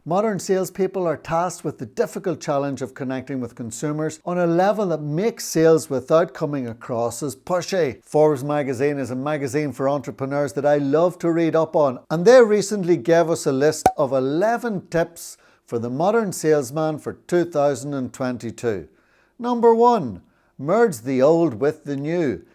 Modern salespeople are tasked with the difficult challenge of connecting with consumers on a level that makes sales without coming across as pushy. Forbes magazine is a magazine for entrepreneurs that I love to read up on, and they recently gave us a list of 11 tips for the modern salesman for 2022. Number 1. Merge the old with the new.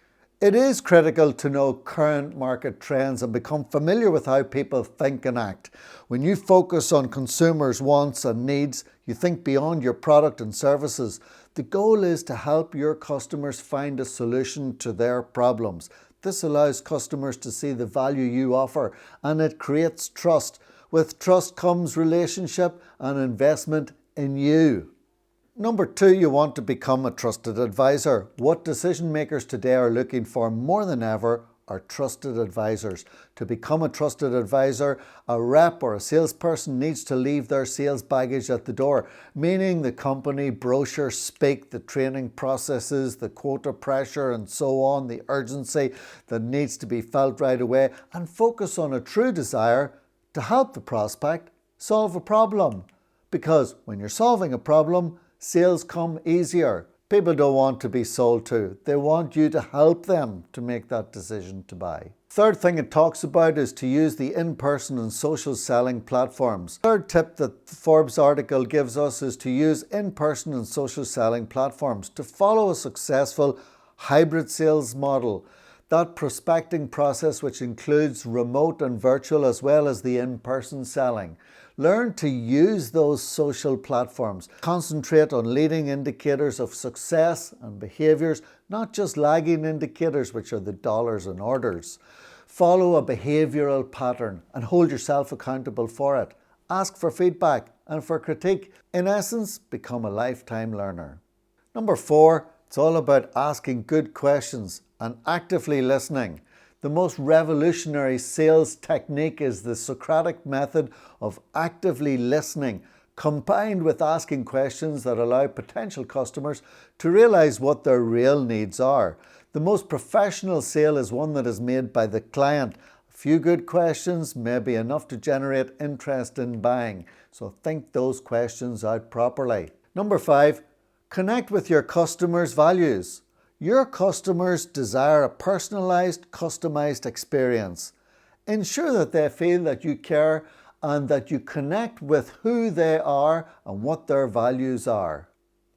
It is critical to know current market trends and become familiar with how people think and act. When you focus on consumers' wants and needs, you think beyond your product and services. The goal is to help your customers find a solution to their problems. This allows customers to see the value you offer, and it creates trust. With trust comes relationship and investment in you. Number 2, you want to become a trusted advisor. What decision makers today are looking for more than ever are trusted advisors. To become a trusted advisor, a rep or a salesperson needs to leave their sales baggage at the door, meaning the company brochure speak, the training processes, the quota pressure and so on, the urgency that needs to be felt right away, and focus on a true desire to help the prospect solve a problem. Because when you're solving a problem, sales come easier. People don't want to be sold to. They want you to help them to make that decision to buy. Third thing it talks about is to use the in-person and social selling platforms. Third tip that the Forbes article gives us is to use in-person and social selling platforms to follow a successful hybrid sales model. That prospecting process, which includes remote and virtual as well as the in-person selling. Learn to use those social platforms. Concentrate on leading indicators of success and behaviors, not just lagging indicators, which are the dollars and orders. Follow a behavioral pattern and hold yourself accountable for it. Ask for feedback and for critique. In essence, become a lifetime learner. Number 4, it's all about asking good questions and actively listening. The most revolutionary sales technique is the Socratic method of actively listening, combined with asking questions that allow potential customers to realize what their real needs are. The most professional sale is one that is made by the client. A few good questions may be enough to generate interest in buying, so think those questions out properly. Number 5, connect with your customers' values. Your customers desire a personalized, customized experience. Ensure that they feel that you care and that you connect with who they are and what their values are.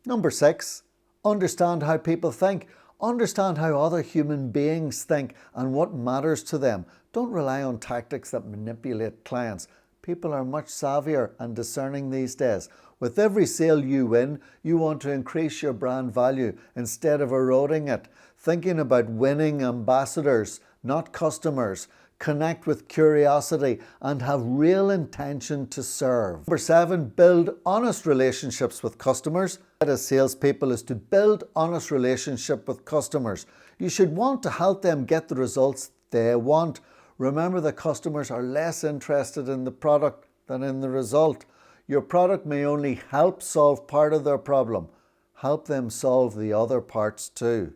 Number 6, understand how people think. Understand how other human beings think and what matters to them. Don't rely on tactics that manipulate clients. People are much savvier and discerning these days. With every sale you win, you want to increase your brand value instead of eroding it. Thinking about winning ambassadors, not customers. Connect with curiosity and have real intention to serve. Number 7, build honest relationships with customers. As salespeople is to build honest relationship with customers. You should want to help them get the results they want. Remember that customers are less interested in the product than in the result. Your product may only help solve part of their problem. Help them solve the other parts too.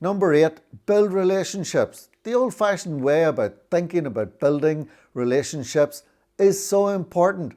Number 8, build relationships. The old-fashioned way about thinking about building relationships is so important.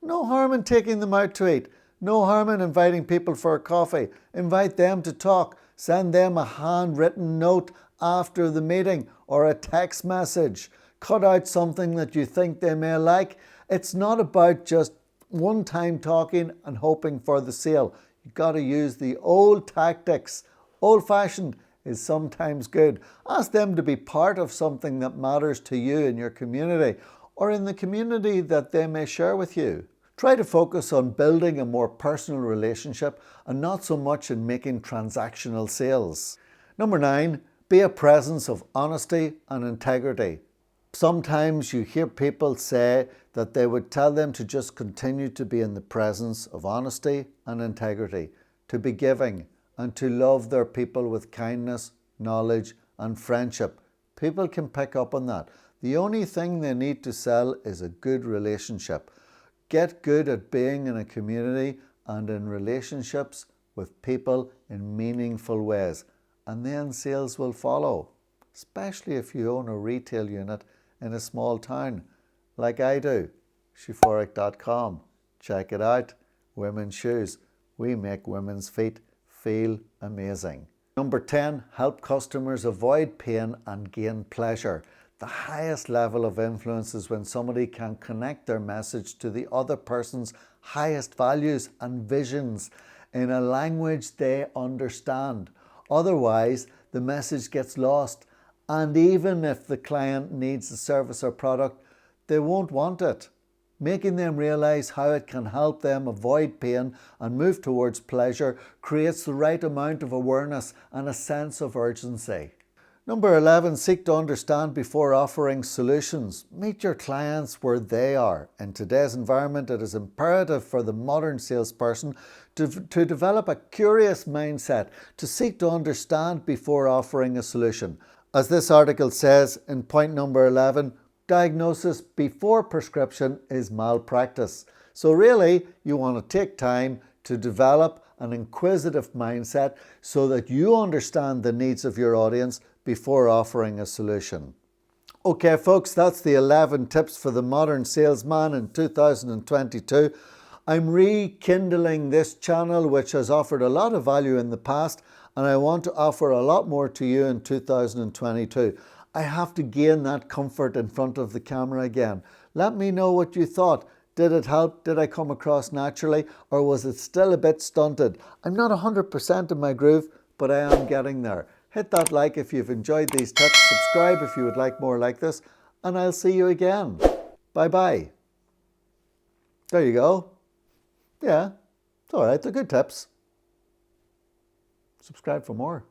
No harm in taking them out to eat. No harm in inviting people for a coffee. Invite them to talk. Send them a handwritten note after the meeting or a text message. Cut out something that you think they may like. It's not about just one time talking and hoping for the sale. You've got to use the old tactics. Old-fashioned is sometimes good. Ask them to be part of something that matters to you in your community or in the community that they may share with you. Try to focus on building a more personal relationship and not so much in making transactional sales. Number 9, be a presence of honesty and integrity. Sometimes you hear people say that they would tell them to just continue to be in the presence of honesty and integrity, to be giving and to love their people with kindness, knowledge and friendship. People can pick up on that. The only thing they need to sell is a good relationship. Get good at being in a community and in relationships with people in meaningful ways, and then sales will follow, especially if you own a retail unit in a small town like I do, Shuforic.com. Check it out. Women's shoes. We make women's feet feel amazing. Number 10, help customers avoid pain and gain pleasure. The highest level of influence is when somebody can connect their message to the other person's highest values and visions in a language they understand. Otherwise, the message gets lost, and even if the client needs the service or product, they won't want it. Making them realize how it can help them avoid pain and move towards pleasure creates the right amount of awareness and a sense of urgency. Number 11, seek to understand before offering solutions. Meet your clients where they are. In today's environment, it is imperative for the modern salesperson to develop a curious mindset, to seek to understand before offering a solution. As this article says in point number 11, diagnosis before prescription is malpractice. So really, you want to take time to develop an inquisitive mindset so that you understand the needs of your audience before offering a solution. Okay folks, that's the 11 tips for the modern salesman in 2022. I'm rekindling this channel, which has offered a lot of value in the past, and I want to offer a lot more to you in 2022. I have to gain that comfort in front of the camera again. Let me know what you thought. Did it help? Did I come across naturally? Or was it still a bit stunted? I'm not 100% in my groove, but I am getting there. Hit that like if you've enjoyed these tips. Subscribe if you would like more like this. And I'll see you again. Bye-bye. There you go. Yeah, it's all right. They're good tips. Subscribe for more.